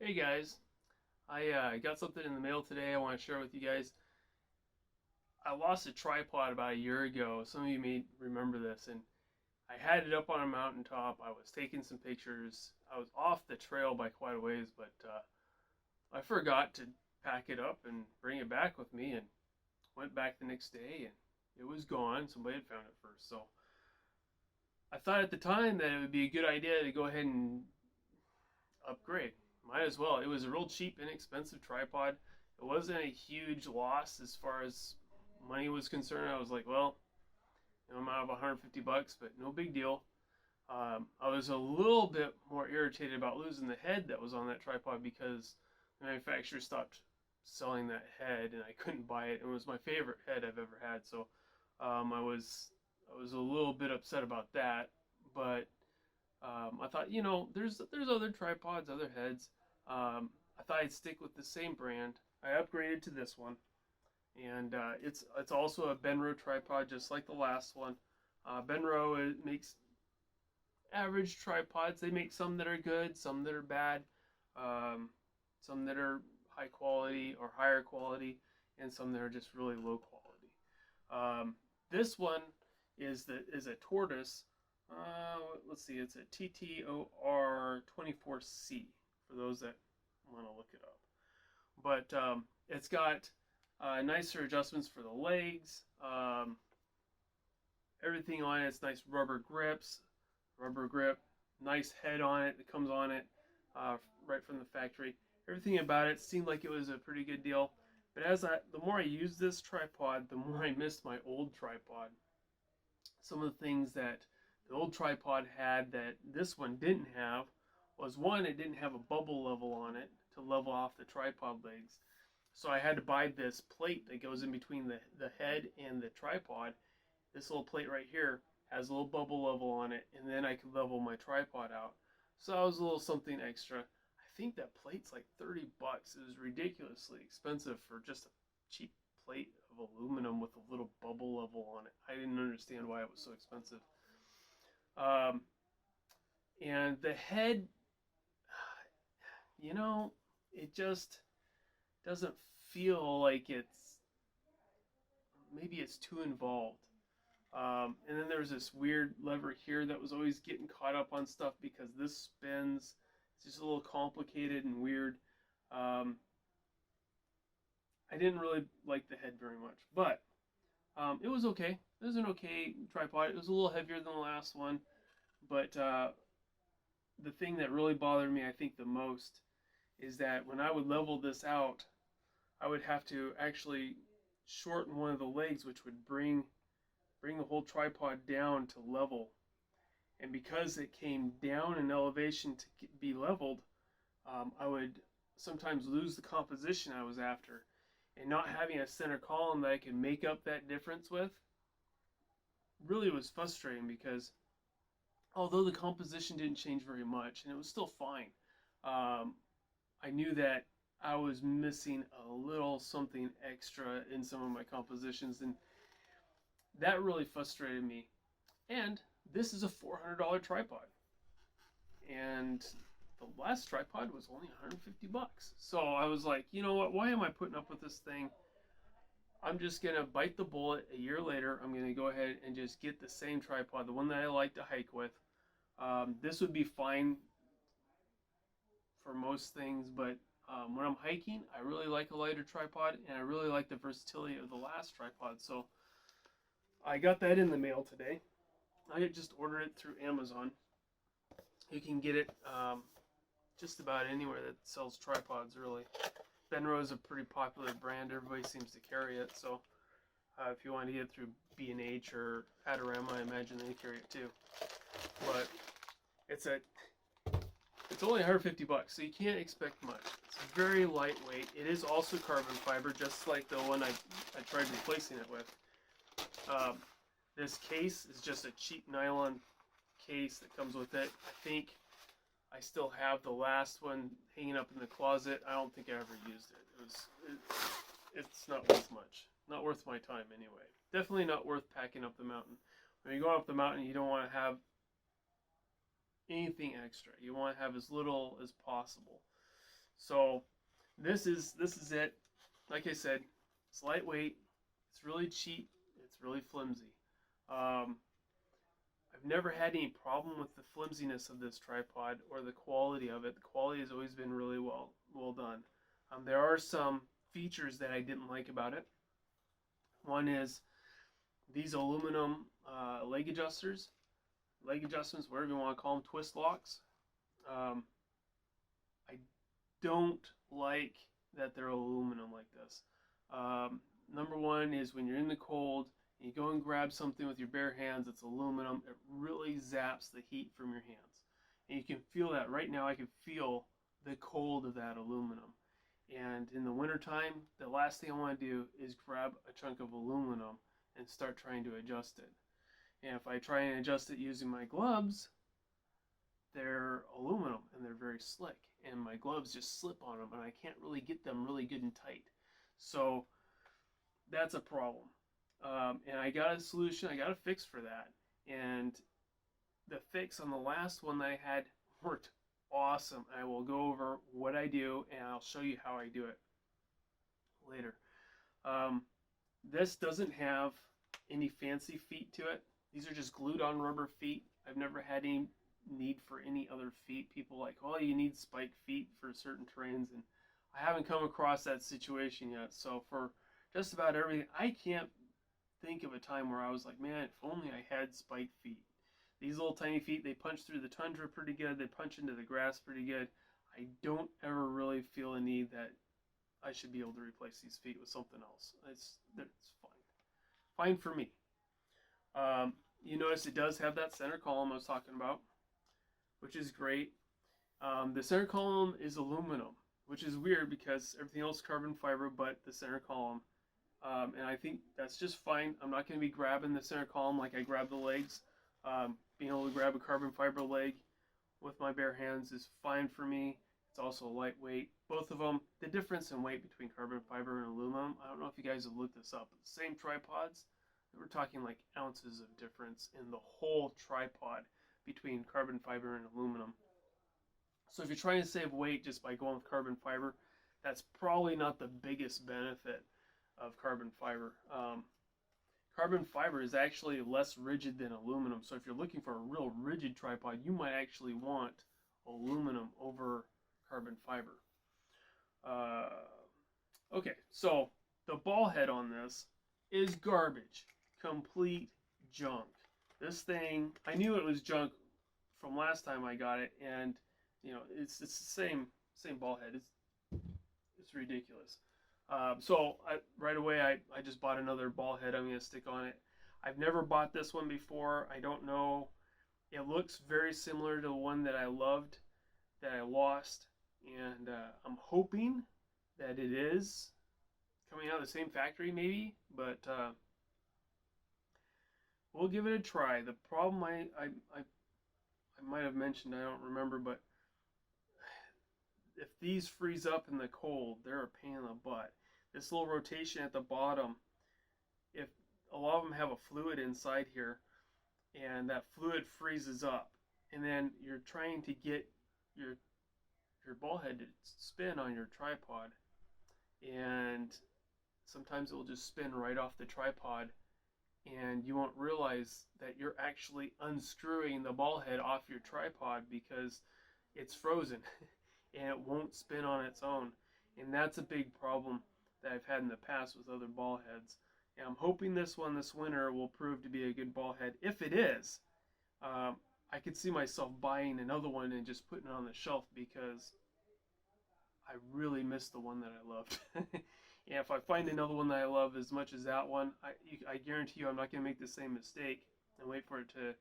Hey guys, I got something in the mail today I want to share with you guys. I lost a tripod about a year ago. Some of you may remember this, and I had it up on a mountaintop. I was taking some pictures. I was off the trail by quite a ways, but I forgot to pack it up and bring it back with me, and went back the next day, and it was gone. Somebody had found it first, so I thought at the time that it would be a good idea to go ahead and upgrade. Might as well. It was a real cheap, inexpensive tripod. It wasn't a huge loss as far as money was concerned. I was like, well, I'm out of 150 bucks, but no big deal. I was a little bit more irritated about losing the head that was on that tripod because the manufacturer stopped selling that head and I couldn't buy it. It was my favorite head I've ever had, so I was a little bit upset about that. But I thought, there's other tripods, other heads. I thought I'd stick with the same brand. I upgraded to this one, and it's also a Benro tripod, just like the last one. Benro makes average tripods. They make some that are good, some that are bad, some that are high quality or higher quality, and some that are just really low quality. This one is a tortoise. Let's see, it's a TTOR24C for those that want to look it up. But it's got nicer adjustments for the legs. Everything on it, it's nice rubber grips, rubber grip, nice head on it that comes on it right from the factory. Everything about it seemed like it was a pretty good deal. But the more I used this tripod, the more I missed my old tripod. Some of the things that the old tripod had that this one didn't have was, one, it didn't have a bubble level on it to level off the tripod legs. So I had to buy this plate that goes in between the head and the tripod. This little plate right here has a little bubble level on it, and then I could level my tripod out. So that was a little something extra. I think that plate's like 30 bucks. It was ridiculously expensive for just a cheap plate of aluminum with a little bubble level on it. I didn't understand why it was so expensive. And the head, it just doesn't feel like maybe it's too involved. And then there's this weird lever here that was always getting caught up on stuff because this spins. It's just a little complicated and weird. I didn't really like the head very much, but it was okay. It was an okay tripod. It was a little heavier than the last one, but the thing that really bothered me, I think, the most is that when I would level this out, I would have to actually shorten one of the legs, which would bring the whole tripod down to level. And because it came down in elevation to be leveled, I would sometimes lose the composition I was after. And not having a center column that I could make up that difference with really was frustrating because although the composition didn't change very much and it was still fine, I knew that I was missing a little something extra in some of my compositions, and that really frustrated me. And this is a $400 tripod, and the last tripod was only 150 bucks. So I was like, you know what? Why am I putting up with this thing? I'm just gonna bite the bullet. A year later, I'm gonna go ahead and just get the same tripod, the one that I like to hike with. This would be fine for most things, but when I'm hiking, I really like a lighter tripod, and I really like the versatility of the last tripod. So I got that in the mail today. I just ordered it through Amazon. You can get it just about anywhere that sells tripods, really. Benro is a pretty popular brand. Everybody seems to carry it. So if you want to get it through B&H or Adorama, I imagine they carry it too. But it's only 150 bucks, so you can't expect much. It's very lightweight. It is also carbon fiber, just like the one I tried replacing it with. This case is just a cheap nylon case that comes with it. I think I still have the last one hanging up in the closet. I don't think I ever used it. It's not worth much. Not worth my time anyway. Definitely not worth packing up the mountain. When you go up the mountain, you don't want to have anything extra. You want to have as little as possible. So this is it. Like I said, it's lightweight, it's really cheap, it's really flimsy. Um, I've never had any problem with the flimsiness of this tripod or the quality of it. The quality has always been really well done. There are some features that I didn't like about it. One is these aluminum leg adjusters, leg adjustments, whatever you want to call them, twist locks. I don't like that they're aluminum like this. Number one is when you're in the cold and you go and grab something with your bare hands that's aluminum, it really zaps the heat from your hands. And you can feel that right now. I can feel the cold of that aluminum. And in the wintertime, the last thing I want to do is grab a chunk of aluminum and start trying to adjust it. And if I try and adjust it using my gloves, they're aluminum and they're very slick, and my gloves just slip on them and I can't really get them really good and tight. So that's a problem. And I got a solution, I got a fix for that. And the fix on the last one that I had worked awesome. I will go over what I do and I'll show you how I do it later. This doesn't have any fancy feet to it. These are just glued on rubber feet. I've never had any need for any other feet. People like, oh, you need spike feet for certain terrains, and I haven't come across that situation yet. So for just about everything, I can't think of a time where I was like, man, if only I had spike feet. These little tiny feet, they punch through the tundra pretty good, they punch into the grass pretty good. I don't ever really feel a need that I should be able to replace these feet with something else. It's fine for me. You notice it does have that center column I was talking about, which is great. The center column is aluminum, which is weird because everything else is carbon fiber but the center column. And I think that's just fine. I'm not going to be grabbing the center column like I grab the legs. Being able to grab a carbon fiber leg with my bare hands is fine for me. It's also lightweight. Both of them, the difference in weight between carbon fiber and aluminum, I don't know if you guys have looked this up, but the same tripods, we're talking like ounces of difference in the whole tripod between carbon fiber and aluminum. So if you're trying to save weight just by going with carbon fiber, that's probably not the biggest benefit of carbon fiber. Carbon fiber is actually less rigid than aluminum, so if you're looking for a real rigid tripod, you might actually want aluminum over carbon fiber. Okay, so the ball head on this is garbage. Complete junk. This thing, I knew it was junk from last time I got it, and you know, it's the same ball head. It's ridiculous. So right away I just bought another ball head I'm going to stick on it. I've never bought this one before. I don't know. It looks very similar to the one that I loved, that I lost, and I'm hoping that it is coming out of the same factory maybe, but we'll give it a try. The problem I might have mentioned, I don't remember, but if these freeze up in the cold, they're a pain in the butt. This little rotation at the bottom, if a lot of them have a fluid inside here, and that fluid freezes up, and then you're trying to get your ball head to spin on your tripod, and sometimes it will just spin right off the tripod, and you won't realize that you're actually unscrewing the ball head off your tripod because it's frozen and it won't spin on its own. And that's a big problem that I've had in the past with other ball heads. And I'm hoping this one this winter will prove to be a good ball head. If it is, I could see myself buying another one and just putting it on the shelf because I really miss the one that I loved. And if I find another one that I love as much as that one, I guarantee you I'm not going to make the same mistake and wait for it to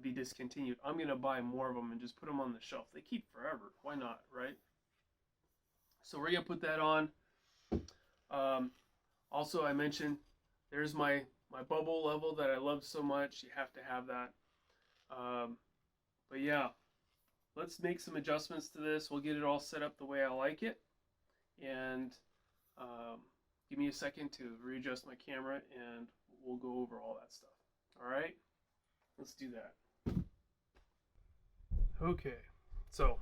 be discontinued. I'm going to buy more of them and just put them on the shelf. They keep forever. Why not, right? So we're going to put that on. Also, I mentioned there's my bubble level that I love so much. You have to have that. But yeah, let's make some adjustments to this. We'll get it all set up the way I like it. And give me a second to readjust my camera and we'll go over all that stuff. All right, let's do that. Okay, so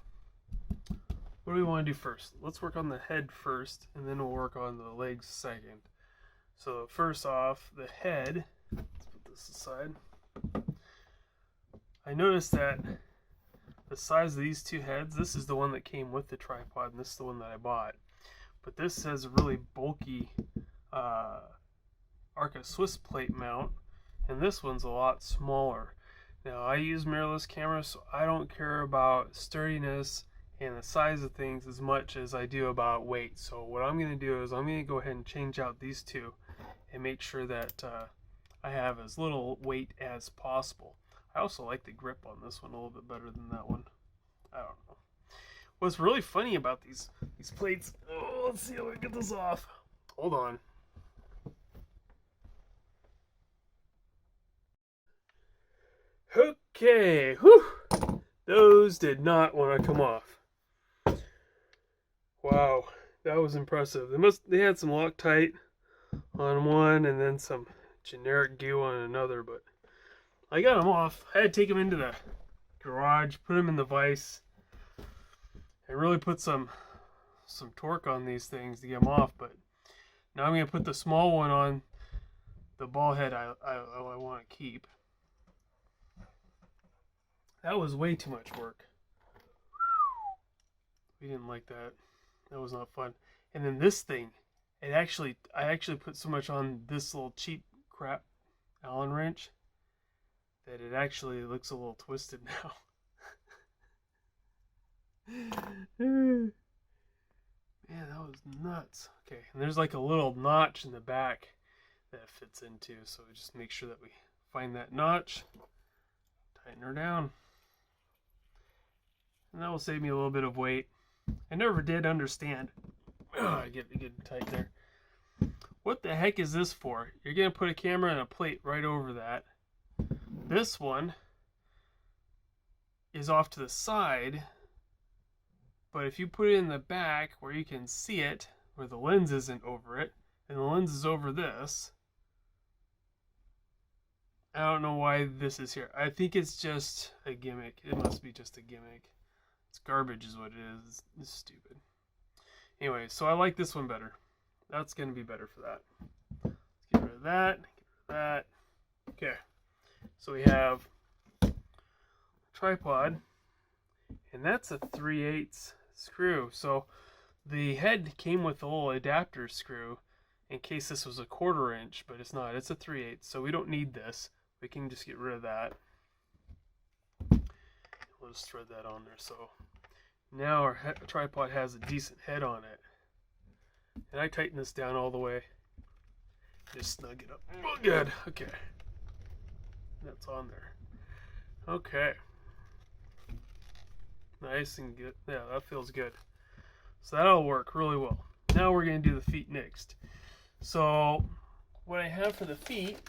what do we want to do first? Let's work on the head first, and then we'll work on the legs second. So first off, the head, let's put this aside. I noticed that the size of these two heads, this is the one that came with the tripod, and this is the one that I bought. But this has a really bulky Arca Swiss plate mount, and this one's a lot smaller. Now, I use mirrorless cameras, so I don't care about sturdiness and the size of things as much as I do about weight. So what I'm going to do is I'm going to go ahead and change out these two and make sure that I have as little weight as possible. I also like the grip on this one a little bit better than that one. I don't know. What's really funny about these plates, oh, let's see how I get this off. Hold on. Okay, whew. Those did not want to come off. Wow, that was impressive. They had some Loctite on one and then some generic goo on another, but I got them off. I had to take them into the garage, put them in the vise, and really put some torque on these things to get them off. But now I'm going to put the small one on the ball head I want to keep. That was way too much work. We didn't like that. That was not fun. And then this thing, I actually put so much on this little cheap crap Allen wrench that it actually looks a little twisted now. Man, that was nuts. Okay, and there's like a little notch in the back that it fits into, so we just make sure that we find that notch, tighten her down, and that will save me a little bit of weight. I never did understand. I get tight there. What the heck is this for? You're gonna put a camera and a plate right over that. This one is off to the side, but if you put it in the back where you can see it, where the lens isn't over it, and the lens is over this, I don't know why this is here. I think it's just a gimmick. It must be just a gimmick. It's garbage is what it is. It's stupid. Anyway, so I like this one better. That's going to be better for that. Let's get rid of that. Get rid of that. Okay. So we have a tripod, and that's a 3/8 screw. So the head came with a little adapter screw in case this was a 1/4 inch, but it's not. It's a 3/8, so we don't need this. We can just get rid of that. We'll just thread that on there. So now our tripod has a decent head on it. And I tighten this down all the way. Just snug it up. Oh, good. Okay. That's on there. Okay. Nice and good. Yeah, that feels good. So that'll work really well. Now we're going to do the feet next. So what I have for the feet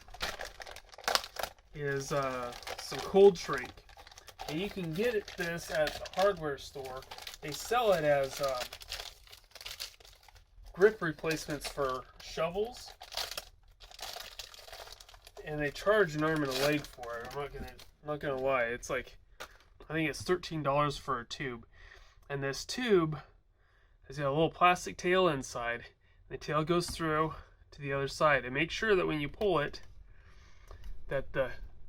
is some cold shrink. And you can get this at the hardware store. They sell it as grip replacements for shovels, and they charge an arm and a leg for it. I'm not gonna lie. It's like, I think it's $13 for a tube, and this tube has got a little plastic tail inside. The tail goes through to the other side, and make sure that when you pull it, that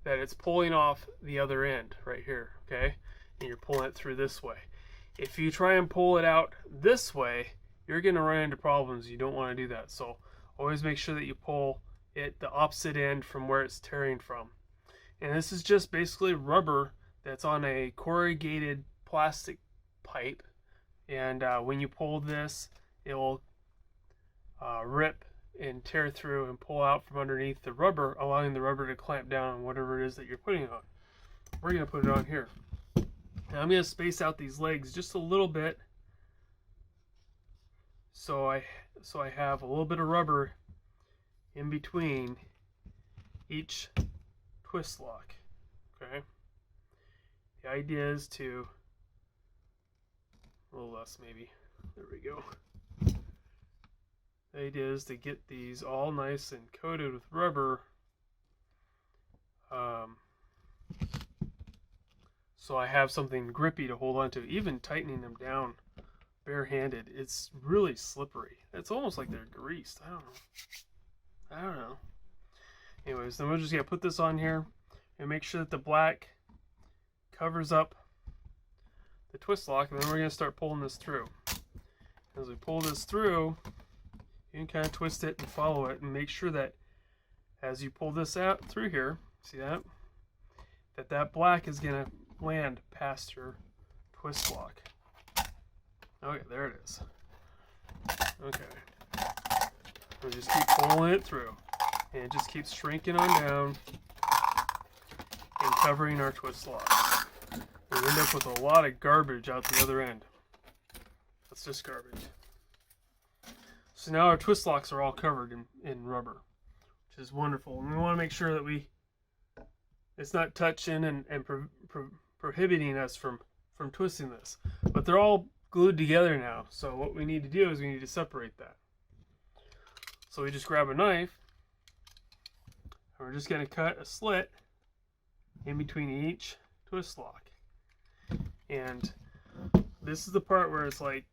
it's pulling off the other end right here, okay? And you're pulling it through this way. If you try and pull it out this way, you're going to run into problems. You don't want to do that. So always make sure that you pull it the opposite end from where it's tearing from. And this is just basically rubber that's on a corrugated plastic pipe. And when you pull this, it will rip and tear through and pull out from underneath the rubber, allowing the rubber to clamp down on whatever it is that you're putting it on. We're going to put it on here. Now I'm going to space out these legs just a little bit, so I have a little bit of rubber in between each twist lock. Okay. The idea is to, a little less maybe. There we go. The idea is to get these all nice and coated with rubber, so I have something grippy to hold on to. Even tightening them down barehanded. It's really slippery. It's almost like they're greased. I don't know. Anyways, then we're just gonna put this on here and make sure that the black covers up the twist lock, and then we're gonna start pulling this through. As we pull this through, you can kind of twist it and follow it, and make sure that as you pull this out through here, see that? That black is gonna land past your twist lock. Okay, there it is. Okay. We just keep pulling it through, and it just keeps shrinking on down and covering our twist lock. We end up with a lot of garbage out the other end. That's just garbage. So now our twist locks are all covered in rubber, which is wonderful. And we want to make sure that it's not touching and prohibiting us from twisting this. But they're all glued together now. So what we need to do is we need to separate that. So we just grab a knife, and we're just going to cut a slit in between each twist lock. And this is the part where it's like,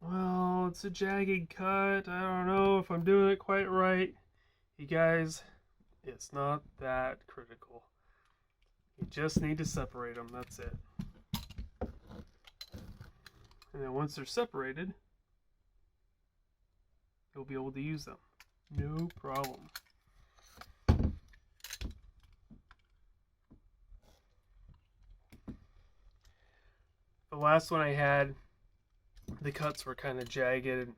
well, it's a jagged cut. I don't know if I'm doing it quite right. You guys, it's not that critical. You just need to separate them. That's it. And then once they're separated, you'll be able to use them. No problem. The last one I had, the cuts were kind of jagged,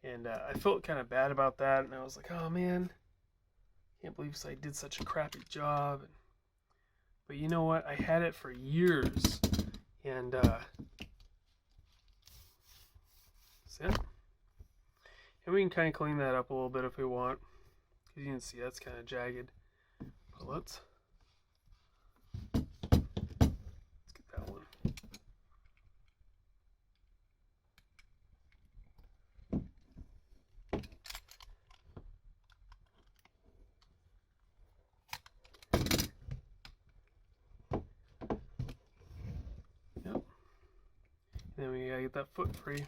and I felt kind of bad about that, and I was like, oh man, can't believe I did such a crappy job. But you know what? I had it for years, and see it? And we can kind of clean that up a little bit if we want, because you can see that's kind of jagged. But let's get that one. Yep. And then we gotta get that foot free.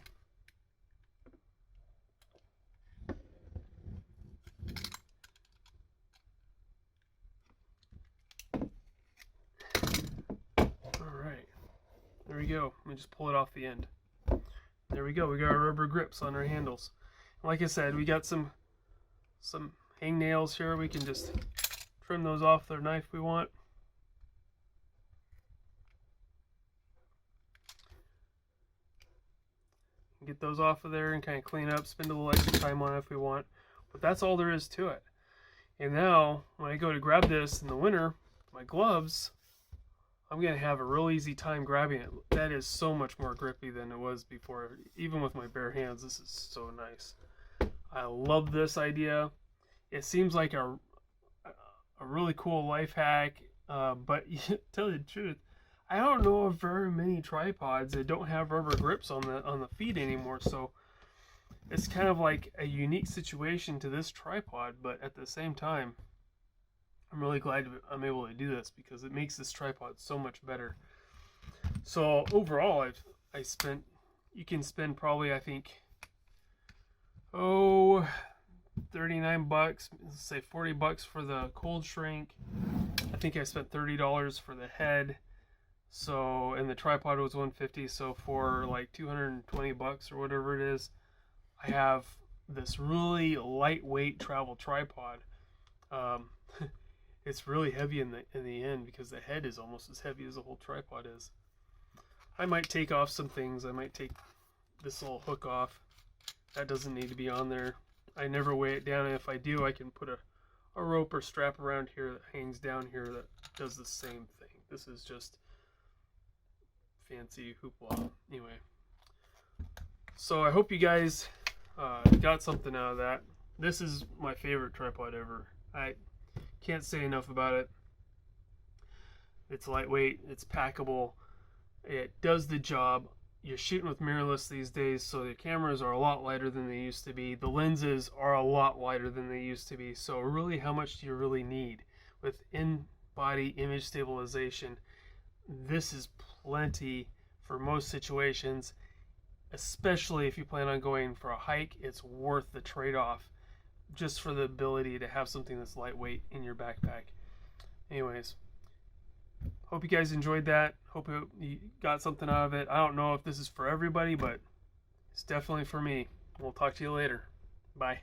There we go. Let me just pull it off the end. There we go. We got our rubber grips on our handles. And like I said, we got some hang nails here. We can just trim those off with our knife we want. Get those off of there and kind of clean up, spend a little extra time on it if we want. But that's all there is to it. And now, when I go to grab this in the winter, my gloves, I'm going to have a real easy time grabbing it. That is so much more grippy than it was before. Even with my bare hands, this is so nice. I love this idea. It seems like a really cool life hack, but to tell you the truth, I don't know of very many tripods that don't have rubber grips on the feet anymore, so it's kind of like a unique situation to this tripod, but at the same time, I'm really glad I'm able to do this because it makes this tripod so much better. So overall, you can spend probably, I think, 39 bucks, let's say 40 bucks for the cold shrink. I think I spent $30 for the head. So, and the tripod was $150, so for like 220 bucks or whatever it is, I have this really lightweight travel tripod. It's really heavy in the end because the head is almost as heavy as the whole tripod is. I might take off some things. I might take this little hook off. That doesn't need to be on there. I never weigh it down, and if I do, I can put a rope or strap around here that hangs down here that does the same thing. This is just fancy hoopla. Anyway, so I hope you guys got something out of that. This is my favorite tripod ever. I can't say enough about it. It's lightweight, it's packable, it does the job. You're shooting with mirrorless these days, so the cameras are a lot lighter than they used to be. The lenses are a lot lighter than they used to be. So really, how much do you really need? With in-body image stabilization, this is plenty for most situations, especially if you plan on going for a hike, it's worth the trade-off just for the ability to have something that's lightweight in your backpack. Anyways, hope you guys enjoyed that. Hope you got something out of it. I don't know if this is for everybody, but it's definitely for me. We'll talk to you later. Bye.